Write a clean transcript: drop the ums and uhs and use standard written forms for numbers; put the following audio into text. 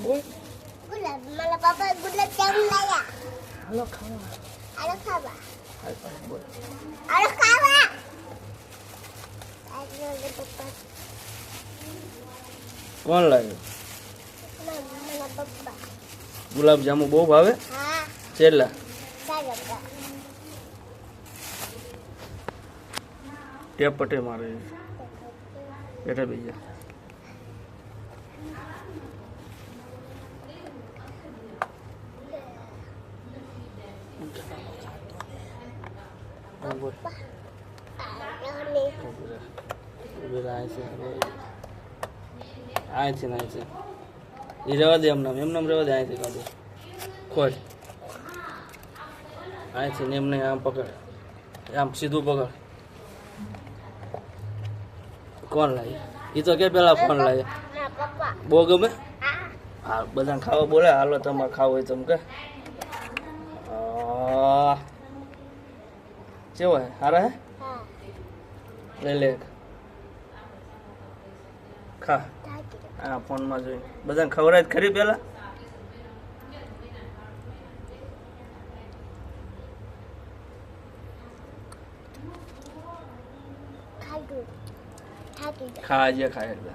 બોલ ગુલાબ મારા પપ્પા ગુલાબ જામુન લાયા. હાલો ખાવા આલો ખાવા. હાલ પાછ બોલ આલો ખાવા. આજે પપ્પા કોણ લાવ્યું મારા પપ્પા. ગુલાબ જાંબુ બહુ ભાવે હા છેલ્લા સાગર ટેપ પટે મારે બેઠા બીજા બોલ આ છે ના છે એ રવા દે એમનામ રવા દે અહીંથી કાઢો ખોલ અહીંથી ને એમને આમ પકડ આમ સીધું પકડ કોણ લાવી એ તો કે પેલા કોણ લાવી મારા પપ્પા. બહુ ગમે હા હા બધાને ખાવા બોલે હાલો તમારે ખાવું હોય તમે કે કેવો હે હારા હે હા લઈ લે ખા થાકી આ ફોનમાં જોઈ બધાને ખવડાય જ ખરી પેલા ખાધું થાકી ગયા. ખા જે ખાય એટલે